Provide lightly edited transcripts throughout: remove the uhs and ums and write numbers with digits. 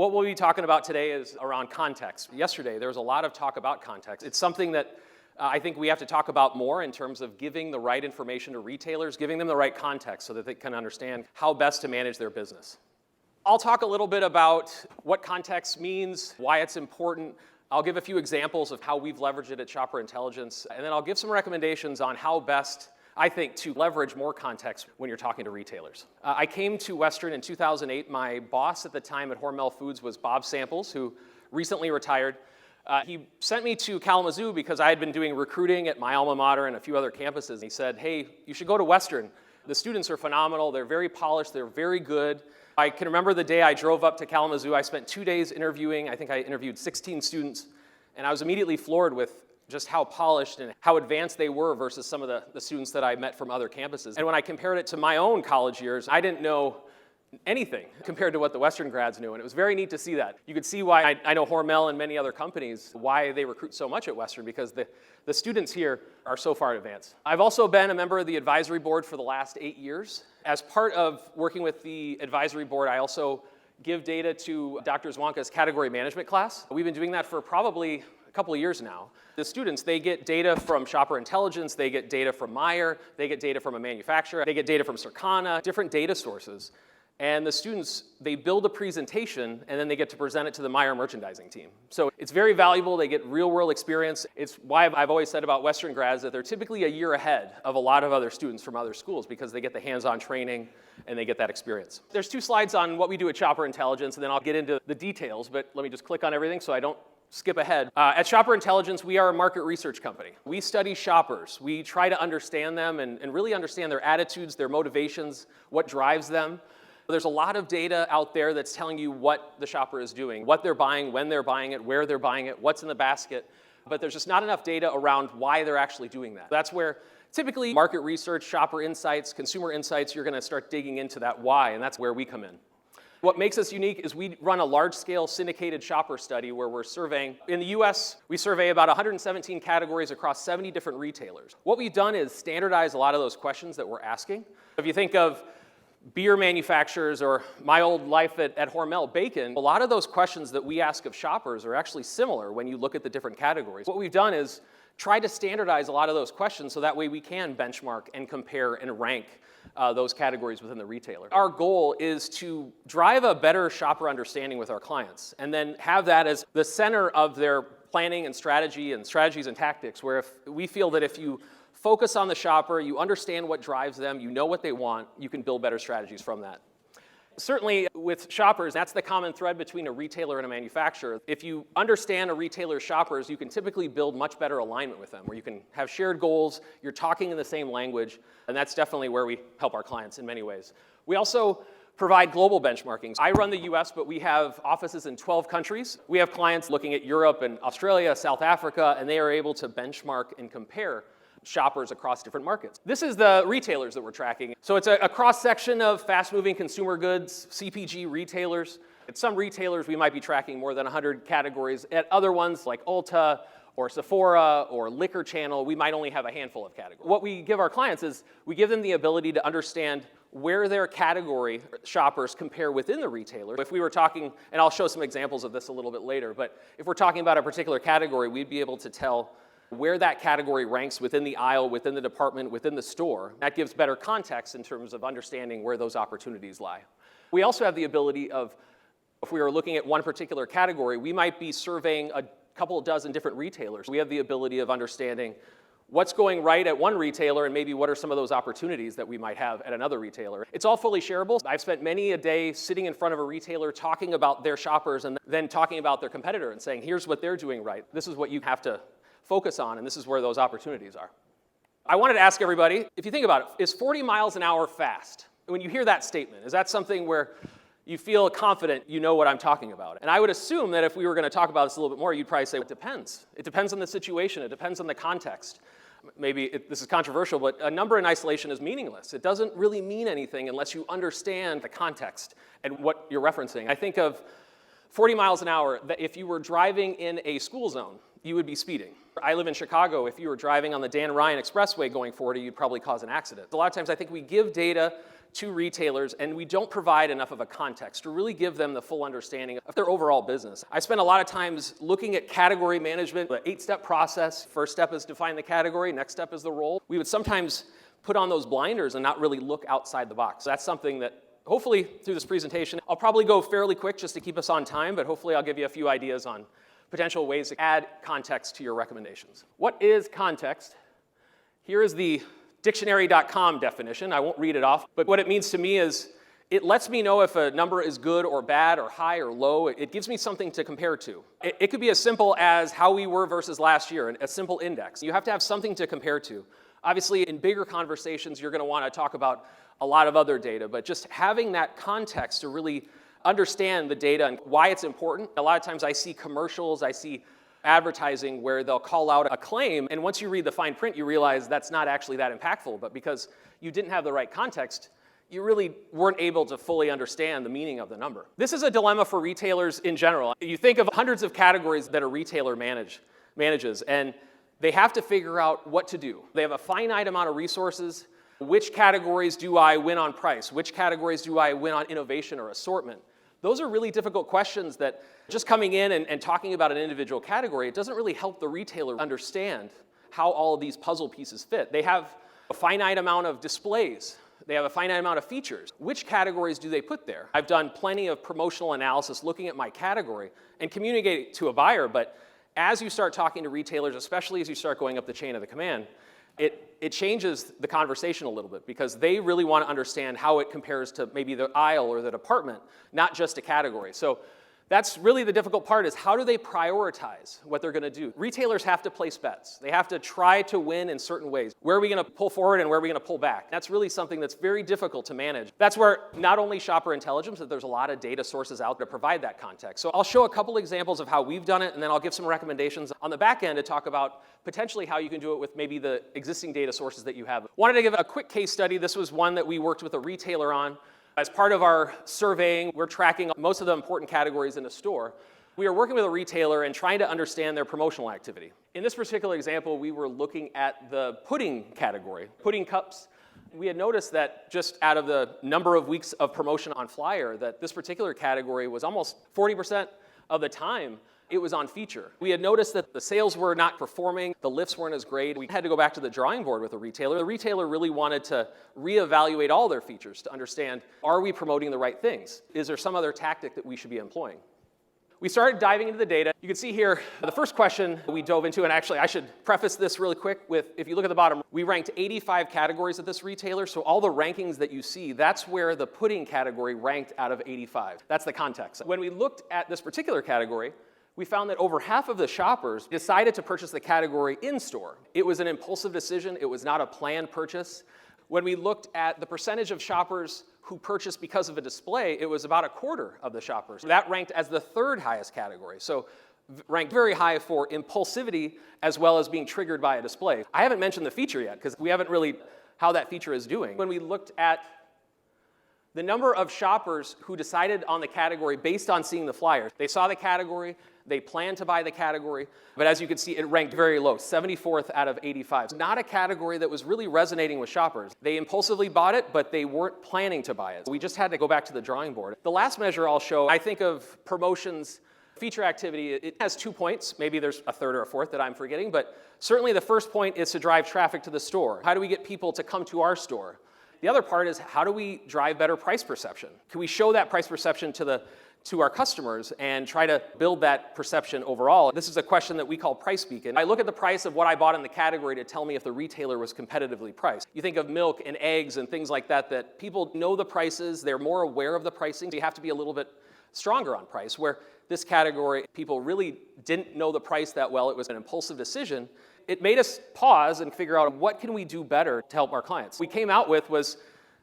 What we'll be talking about today is around context. Yesterday, there was a lot of talk about context. It's something that I think we have to talk about more in terms of giving the right information to retailers, giving them the right context so that they can understand how best to manage their business. I'll talk a little bit about what context means, why it's important. I'll give a few examples of how we've leveraged it at Shopper Intelligence, and then I'll give some recommendations on how best, I think, to leverage more context when you're talking to retailers. I came to Western in 2008. My boss at the time at Hormel Foods was Bob Samples, who recently retired. He sent me to Kalamazoo because I had been doing recruiting at my alma mater and a few other campuses. He said, hey, you should go to Western. The students are phenomenal. They're very polished. They're very good. I can remember the day I drove up to Kalamazoo. I spent 2 days interviewing. I think I interviewed 16 students. And I was immediately floored with just how polished and how advanced they were versus some of the students that I met from other campuses. And when I compared it to my own college years, I didn't know anything compared to what the Western grads knew, and it was very neat to see that. You could see why I know Hormel and many other companies, why they recruit so much at Western, because the students here are so far advanced. I've also been a member of the advisory board for the last 8 years. As part of working with the advisory board, I also give data to Dr. Zwanka's category management class. We've been doing that for probably a couple of years now. The students, they get data from Shopper Intelligence, they get data from Meijer, they get data from a manufacturer, they get data from Circana, different data sources. And the students, they build a presentation and then they get to present it to the Meijer merchandising team. So it's very valuable. They get real world experience. It's why I've always said about Western grads that they're typically a year ahead of a lot of other students from other schools because they get the hands-on training and they get that experience. There's 2 slides on what we do at Shopper Intelligence, and then I'll get into the details, but let me just click on everything so I don't skip ahead. At Shopper Intelligence, we are a market research company. We study shoppers. We try to understand them and really understand their attitudes, their motivations, what drives them. There's a lot of data out there that's telling you what the shopper is doing, what they're buying, when they're buying it, where they're buying it, what's in the basket, but there's just not enough data around why they're actually doing that. That's where typically market research, shopper insights, consumer insights, you're gonna start digging into that why, and that's where we come in. What makes us unique is we run a large-scale syndicated shopper study where we're surveying. In the US, we survey about 117 categories across 70 different retailers. What we've done is standardize a lot of those questions that we're asking. If you think of beer manufacturers or my old life at Hormel Bacon, a lot of those questions that we ask of shoppers are actually similar when you look at the different categories. What we've done is try to standardize a lot of those questions so that way we can benchmark and compare and rank those categories within the retailer. Our goal is to drive a better shopper understanding with our clients and then have that as the center of their planning and strategies and tactics, where if we feel that if you focus on the shopper, you understand what drives them, you know what they want, you can build better strategies from that. Certainly with shoppers, that's the common thread between a retailer and a manufacturer. If you understand a retailer's shoppers, you can typically build much better alignment with them, where you can have shared goals, you're talking in the same language, and that's definitely where we help our clients in many ways. We also provide global benchmarking. I run the US, but we have offices in 12 countries. We have clients looking at Europe and Australia, South Africa, and they are able to benchmark and compare shoppers across different markets. This is the retailers that we're tracking. So it's a cross-section of fast-moving consumer goods, CPG retailers. At some retailers, we might be tracking more than 100 categories. At other ones, like Ulta or Sephora or Liquor Channel, we might only have a handful of categories. What we give our clients is we give them the ability to understand where their category shoppers compare within the retailer. If we were talking, and I'll show some examples of this a little bit later, but if we're talking about a particular category, we'd be able to tell where that category ranks within the aisle, within the department, within the store. That gives better context in terms of understanding where those opportunities lie. We also have the ability of, if we were looking at one particular category, we might be surveying a couple dozen different retailers. We have the ability of understanding what's going right at one retailer and maybe what are some of those opportunities that we might have at another retailer. It's all fully shareable. I've spent many a day sitting in front of a retailer talking about their shoppers and then talking about their competitor and saying, here's what they're doing right. This is what you have to focus on, and this is where those opportunities are. I wanted to ask everybody, if you think about it, is 40 miles an hour fast? When you hear that statement, is that something where you feel confident you know what I'm talking about? And I would assume that if we were going to talk about this a little bit more, you'd probably say, it depends. It depends on the situation. It depends on the context. Maybe this is controversial, but a number in isolation is meaningless. It doesn't really mean anything unless you understand the context and what you're referencing. I think of 40 miles an hour, that if you were driving in a school zone, you would be speeding. I live in Chicago. If you were driving on the Dan Ryan Expressway going 40, you'd probably cause an accident. A lot of times I think we give data to retailers, and we don't provide enough of a context to really give them the full understanding of their overall business. I spend a lot of times looking at category management, the 8-step process. First step is define the category, next step is the role. We would sometimes put on those blinders and not really look outside the box. That's something that hopefully through this presentation, I'll probably go fairly quick just to keep us on time, but hopefully I'll give you a few ideas on potential ways to add context to your recommendations. What is context? Here is the dictionary.com definition. I won't read it off, but what it means to me is it lets me know if a number is good or bad or high or low. It gives me something to compare to. It could be as simple as how we were versus last year, a simple index. You have to have something to compare to. Obviously, in bigger conversations, you're going to want to talk about a lot of other data, but just having that context to really understand the data and why it's important. A lot of times I see commercials, I see advertising where they'll call out a claim, and once you read the fine print, you realize that's not actually that impactful, but because you didn't have the right context, you really weren't able to fully understand the meaning of the number. This is a dilemma for retailers in general. You think of hundreds of categories that a retailer manages, and they have to figure out what to do. They have a finite amount of resources. Which categories do I win on price? Which categories do I win on innovation or assortment? Those are really difficult questions that just coming in and talking about an individual category, it doesn't really help the retailer understand how all of these puzzle pieces fit. They have a finite amount of displays. They have a finite amount of features. Which categories do they put there? I've done plenty of promotional analysis looking at my category and communicating it to a buyer, but as you start talking to retailers, especially as you start going up the chain of the command, it changes the conversation a little bit because they really want to understand how it compares to maybe the aisle or the department, not just a category. So that's really the difficult part is how do they prioritize what they're going to do? Retailers have to place bets. They have to try to win in certain ways. Where are we going to pull forward and where are we going to pull back? That's really something that's very difficult to manage. That's where not only shopper intelligence, but there's a lot of data sources out there to provide that context. So I'll show a couple examples of how we've done it, and then I'll give some recommendations on the back end to talk about potentially how you can do it with maybe the existing data sources that you have. Wanted to give a quick case study. This was one that we worked with a retailer on. As part of our surveying, we're tracking most of the important categories in a store. We are working with a retailer and trying to understand their promotional activity. In this particular example, we were looking at the pudding category, pudding cups. We had noticed that just out of the number of weeks of promotion on flyer, that this particular category was almost 40% of the time it was on feature. We had noticed that the sales were not performing, the lifts weren't as great. We had to go back to the drawing board with the retailer. The retailer really wanted to reevaluate all their features to understand, are we promoting the right things? Is there some other tactic that we should be employing? We started diving into the data. You can see here, the first question we dove into, and actually I should preface this really quick with, if you look at the bottom, we ranked 85 categories at this retailer, so all the rankings that you see, that's where the pudding category ranked out of 85. That's the context. When we looked at this particular category, we found that over half of the shoppers decided to purchase the category in-store. It was an impulsive decision. It was not a planned purchase. When we looked at the percentage of shoppers who purchased because of a display, it was about a quarter of the shoppers. That ranked as the third highest category. So ranked very high for impulsivity as well as being triggered by a display. I haven't mentioned the feature yet because we haven't really how that feature is doing. When we looked at the number of shoppers who decided on the category based on seeing the flyer, they saw the category, they planned to buy the category, but as you can see, it ranked very low, 74th out of 85. Not a category that was really resonating with shoppers. They impulsively bought it, but they weren't planning to buy it. We just had to go back to the drawing board. The last measure I'll show, I think of promotions, feature activity, it has 2 points. Maybe there's a third or a fourth that I'm forgetting, but certainly the first point is to drive traffic to the store. How do we get people to come to our store? The other part is how do we drive better price perception? Can we show that price perception to our customers and try to build that perception overall? This is a question that we call price beacon. I look at the price of what I bought in the category to tell me if the retailer was competitively priced. You think of milk and eggs and things like that, that people know the prices, they're more aware of the pricing, so you have to be a little bit stronger on price, where this category, people really didn't know the price that well. It was an impulsive decision. It made us pause and figure out what can we do better to help our clients. We came out with was,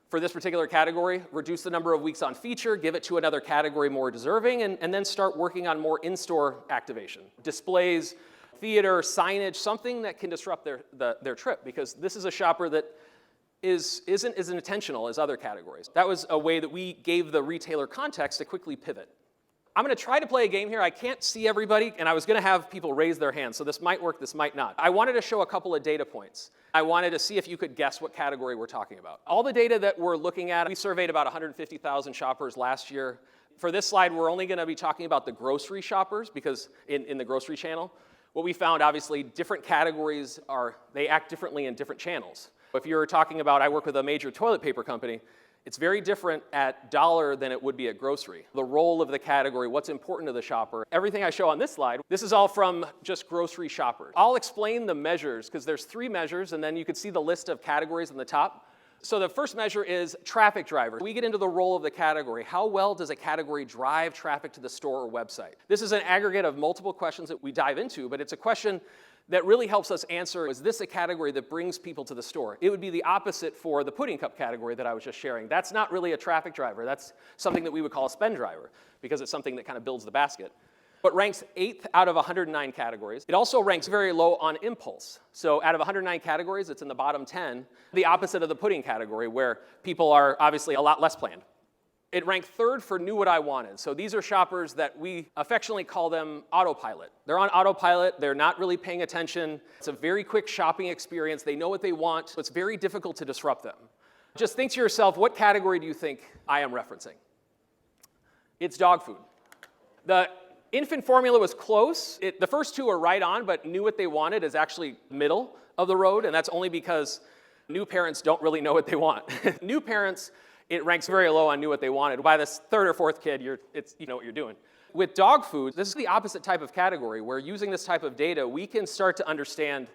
for this particular category, reduce the number of weeks on feature, give it to another category more deserving, and then start working on more in-store activation. Displays, theater, signage, something that can disrupt their trip, because this is a shopper that isn't as intentional as other categories. That was a way that we gave the retailer context to quickly pivot. I'm going to try to play a game here. I can't see everybody, and I was going to have people raise their hands, so this might work, this might not. I wanted to show a couple of data points. I wanted to see if you could guess what category we're talking about. All the data that we're looking at, we surveyed about 150,000 shoppers last year. For this slide, we're only going to be talking about the grocery shoppers, because in the grocery channel, what we found, obviously, different categories they act differently in different channels. If you're talking about, I work with a major toilet paper company, it's very different at dollar than it would be at grocery. The role of the category, what's important to the shopper, everything I show on this slide, this is all from just grocery shoppers. I'll explain the measures, because there's 3 measures, and then you can see the list of categories on the top. So the first measure is traffic driver. We get into the role of the category. How well does a category drive traffic to the store or website? This is an aggregate of multiple questions that we dive into, but it's a question that really helps us answer, is this a category that brings people to the store? It would be the opposite for the pudding cup category that I was just sharing. That's not really a traffic driver. That's something that we would call a spend driver, because it's something that kind of builds the basket. But ranks 8th out of 109 categories. It also ranks very low on impulse. So out of 109 categories, it's in the bottom 10, the opposite of the pudding category, where people are obviously a lot less planned. It ranked 3rd for knew what I wanted. So these are shoppers that we affectionately call them autopilot. They're on autopilot, they're not really paying attention. It's a very quick shopping experience. They know what they want, so it's very difficult to disrupt them. Just think to yourself, what category do you think I am referencing? It's dog food. The infant formula was close. The first 2 are right on, but knew what they wanted is actually middle of the road, and that's only because new parents don't really know what they want. New parents, it ranks very low on knew what they wanted. By this 3rd or 4th kid, you know what you're doing. With dog food, this is the opposite type of category, where using this type of data, we can start to understand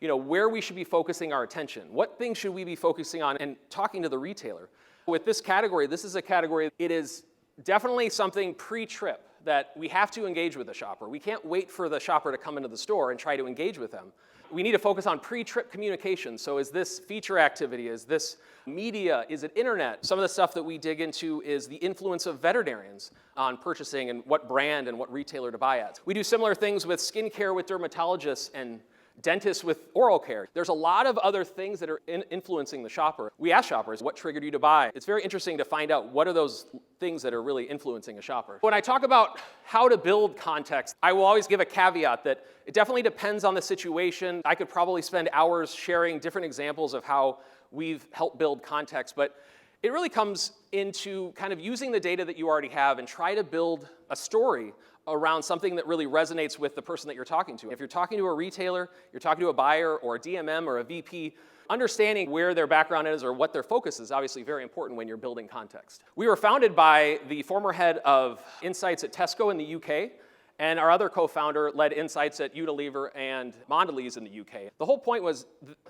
where we should be focusing our attention. What things should we be focusing on and talking to the retailer? With this category, this is a category, it is definitely something pre-trip that we have to engage with the shopper. We can't wait for the shopper to come into the store and try to engage with them. We need to focus on pre-trip communication. So is this feature activity? Is this media? Is it internet? Some of the stuff that we dig into is the influence of veterinarians on purchasing and what brand and what retailer to buy at. We do similar things with skincare with dermatologists and dentists with oral care. There's a lot of other things that are influencing the shopper. We ask shoppers, what triggered you to buy? It's very interesting to find out what are those things that are really influencing a shopper. When I talk about how to build context, I will always give a caveat that it definitely depends on the situation. I could probably spend hours sharing different examples of how we've helped build context, but it really comes into kind of using the data that you already have and try to build a story around something that really resonates with the person that you're talking to. If you're talking to a retailer, you're talking to a buyer or a DMM or a VP, understanding where their background is or what their focus is obviously very important when you're building context. We were founded by the former head of Insights at Tesco in the UK, and our other co-founder led Insights at Unilever and Mondelez in the UK. The whole point was,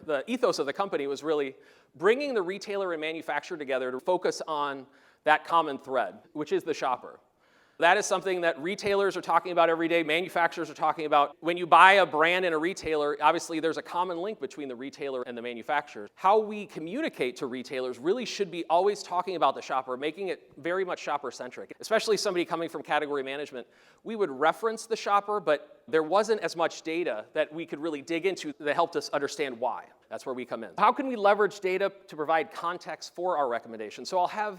the ethos of the company was really bringing the retailer and manufacturer together to focus on that common thread, which is the shopper. That is something that retailers are talking about every day, manufacturers are talking about. When you buy a brand in a retailer, obviously there's a common link between the retailer and the manufacturer. How we communicate to retailers really should be always talking about the shopper, making it very much shopper-centric. Especially somebody coming from category management, we would reference the shopper, but there wasn't as much data that we could really dig into that helped us understand why. That's where we come in. How can we leverage data to provide context for our recommendations? So I'll have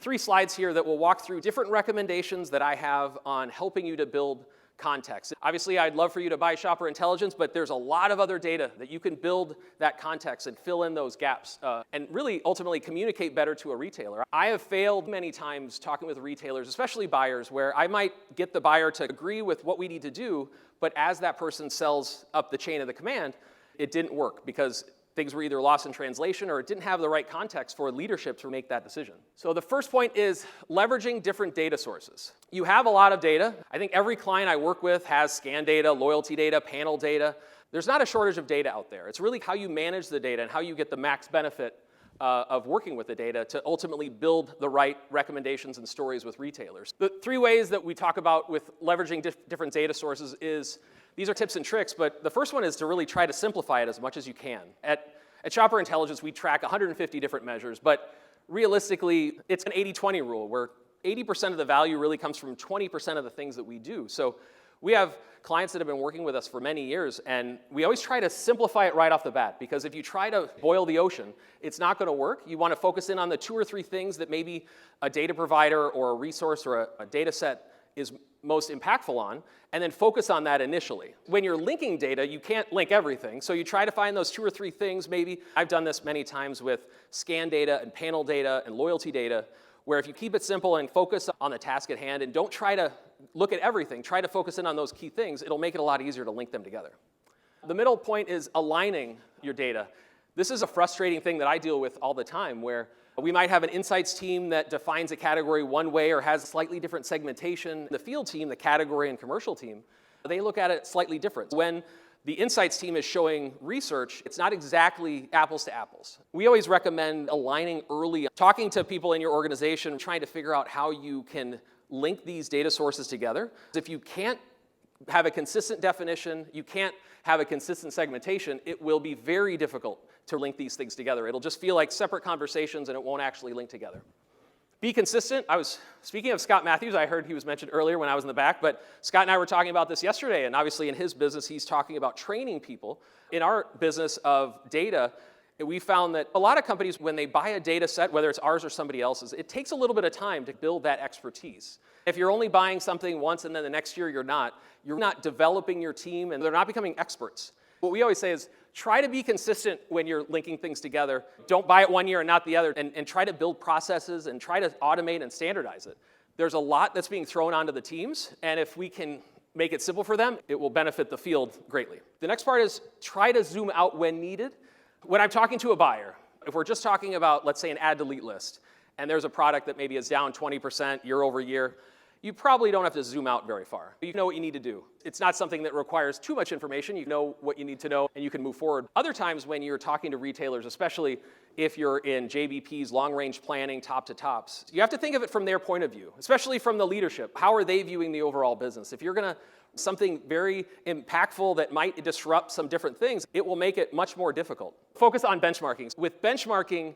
3 slides here that will walk through different recommendations that I have on helping you to build context. Obviously, I'd love for you to buy Shopper Intelligence, but there's a lot of other data that you can build that context and fill in those gaps and really ultimately communicate better to a retailer. I have failed many times talking with retailers, especially buyers, where I might get the buyer to agree with what we need to do, but as that person sells up the chain of the command, it didn't work because things were either lost in translation or it didn't have the right context for leadership to make that decision. So the first point is leveraging different data sources. You have a lot of data. I think every client I work with has scan data, loyalty data, panel data. There's not a shortage of data out there. It's really how you manage the data and how you get the max benefit of working with the data to ultimately build the right recommendations and stories with retailers. The 3 ways that we talk about with leveraging different data sources is, these are tips and tricks, but the first one is to really try to simplify it as much as you can. At Shopper Intelligence, we track 150 different measures, but realistically, it's an 80-20 rule, where 80% of the value really comes from 20% of the things that we do. So we have clients that have been working with us for many years, and we always try to simplify it right off the bat, because if you try to boil the ocean, it's not going to work. You want to focus in on the 2 or 3 things that maybe a data provider or a resource or a data set is most impactful on, and then focus on that initially. When you're linking data, you can't link everything, so you try to find those 2 or 3 things maybe. I've done this many times with scan data and panel data and loyalty data, where if you keep it simple and focus on the task at hand and don't try to look at everything, try to focus in on those key things, it'll make it a lot easier to link them together. The middle point is aligning your data. This is a frustrating thing that I deal with all the time, where we might have an insights team that defines a category one way or has slightly different segmentation. The field team, the category and commercial team, they look at it slightly different. When the insights team is showing research, it's not exactly apples to apples. We always recommend aligning early, talking to people in your organization, trying to figure out how you can link these data sources together. If you can't have a consistent definition, you can't have a consistent segmentation, it will be very difficult to link these things together. It'll just feel like separate conversations and it won't actually link together. Be consistent. Speaking of Scott Matthews, I heard he was mentioned earlier when I was in the back, but Scott and I were talking about this yesterday, and obviously in his business, he's talking about training people. In our business of data, we found that a lot of companies, when they buy a data set, whether it's ours or somebody else's, it takes a little bit of time to build that expertise. If you're only buying something once and then the next year you're not developing your team and they're not becoming experts. What we always say is try to be consistent when you're linking things together. Don't buy it one year and not the other, and try to build processes and try to automate and standardize it. There's a lot that's being thrown onto the teams, and if we can make it simple for them, it will benefit the field greatly. The next part is try to zoom out when needed. When I'm talking to a buyer, if we're just talking about, let's say, an add-delete list, and there's a product that maybe is down 20% year over year, you probably don't have to zoom out very far. You know what you need to do. It's not something that requires too much information. You know what you need to know, and you can move forward. Other times when you're talking to retailers, especially if you're in JBP's long-range planning, top to tops, you have to think of it from their point of view, especially from the leadership. How are they viewing the overall business? If you're going to something very impactful that might disrupt some different things, it will make it much more difficult. Focus on benchmarking. With benchmarking,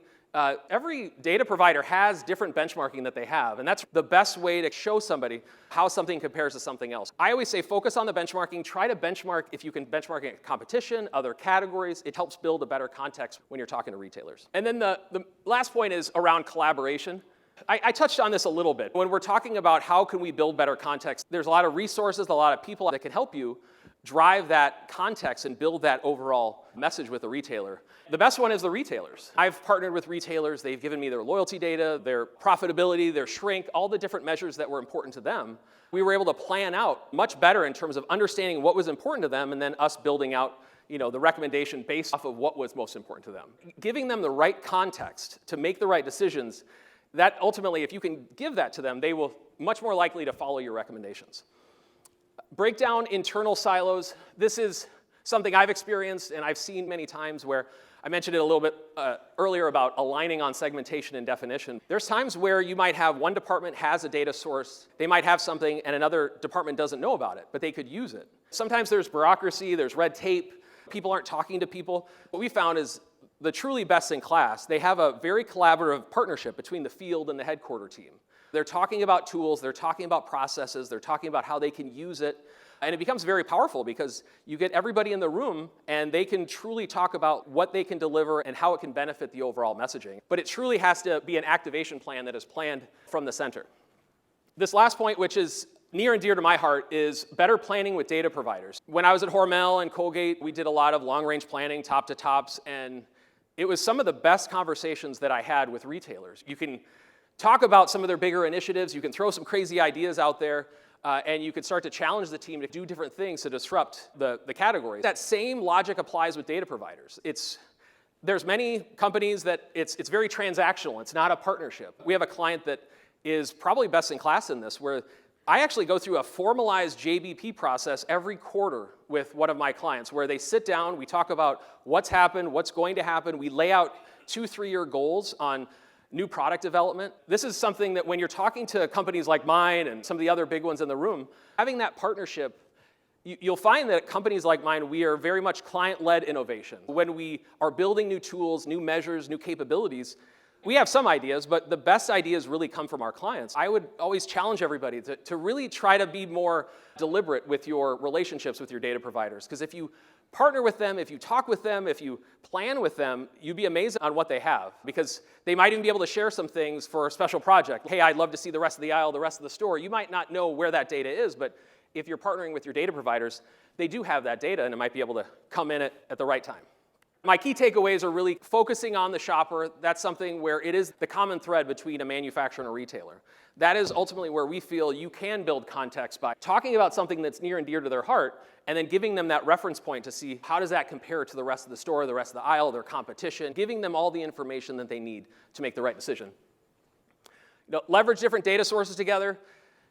every data provider has different benchmarking that they have, and that's the best way to show somebody how something compares to something else. I always say focus on the benchmarking. Try to benchmark, if you can benchmark against competition, other categories. It helps build a better context when you're talking to retailers. And then the last point is around collaboration. I touched on this a little bit. When we're talking about how can we build better context, there's a lot of resources, a lot of people that can help you drive that context and build that overall message with the retailer. The best one is the retailers. I've partnered with retailers. They've given me their loyalty data, their profitability, their shrink, all the different measures that were important to them. We were able to plan out much better in terms of understanding what was important to them and then us building out the recommendation based off of what was most important to them. Giving them the right context to make the right decisions, that ultimately, if you can give that to them, they will much more likely to follow your recommendations. Break down internal silos. This is something I've experienced and I've seen many times where I mentioned it a little bit earlier about aligning on segmentation and definition. There's times where you might have one department has a data source, they might have something and another department doesn't know about it, but they could use it. Sometimes there's bureaucracy, there's red tape, people aren't talking to people. What we found is the truly best in class, they have a very collaborative partnership between the field and the headquarter team. They're talking about tools, they're talking about processes, they're talking about how they can use it, and it becomes very powerful because you get everybody in the room and they can truly talk about what they can deliver and how it can benefit the overall messaging. But it truly has to be an activation plan that is planned from the center. This last point, which is near and dear to my heart, is better planning with data providers. When I was at Hormel and Colgate, we did a lot of long-range planning, top to tops, and it was some of the best conversations that I had with retailers. You can talk about some of their bigger initiatives, you can throw some crazy ideas out there, and you can start to challenge the team to do different things to disrupt the categories. That same logic applies with data providers. There's many companies that it's very transactional, it's not a partnership. We have a client that is probably best in class in this, where I actually go through a formalized JBP process every quarter with one of my clients, where they sit down, we talk about what's happened, what's going to happen, we lay out 2-3-year goals on new product development. This is something that when you're talking to companies like mine and some of the other big ones in the room, having that partnership, you'll find that at companies like mine, we are very much client-led innovation. When we are building new tools, new measures, new capabilities, we have some ideas, but the best ideas really come from our clients. I would always challenge everybody to really try to be more deliberate with your relationships with your data providers, because if you partner with them, if you talk with them, if you plan with them, you'd be amazed on what they have, because they might even be able to share some things for a special project. Hey, I'd love to see the rest of the aisle, the rest of the store. You might not know where that data is, but if you're partnering with your data providers, they do have that data, and it might be able to come in at the right time. My key takeaways are really focusing on the shopper. That's something where it is the common thread between a manufacturer and a retailer. That is ultimately where we feel you can build context by talking about something that's near and dear to their heart, and then giving them that reference point to see how does that compare to the rest of the store, the rest of the aisle, their competition, giving them all the information that they need to make the right decision. Leverage different data sources together.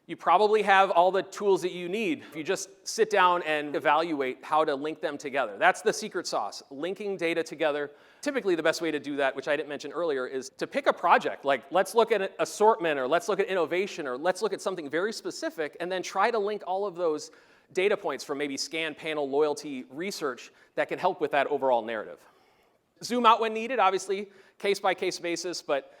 You probably have all the tools that you need if you just sit down and evaluate how to link them together. That's the secret sauce, linking data together. Typically, the best way to do that, which I didn't mention earlier, is to pick a project. Like, let's look at assortment, or let's look at innovation, or let's look at something very specific, and then try to link all of those data points from maybe scan, panel, loyalty, research that can help with that overall narrative. Zoom out when needed, obviously, case-by-case basis, but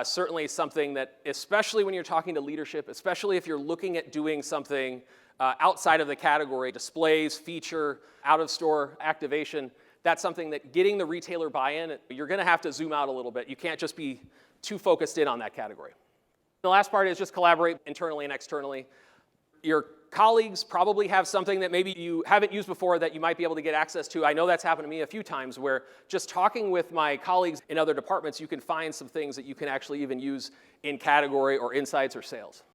certainly something that, especially when you're talking to leadership, especially if you're looking at doing something outside of the category, displays, feature, out-of-store activation, that's something that getting the retailer buy-in, you're going to have to zoom out a little bit. You can't just be too focused in on that category. The last part is just collaborate internally and externally. Your colleagues probably have something that maybe you haven't used before that you might be able to get access to. I know that's happened to me a few times, where just talking with my colleagues in other departments, you can find some things that you can actually even use in category or insights or sales.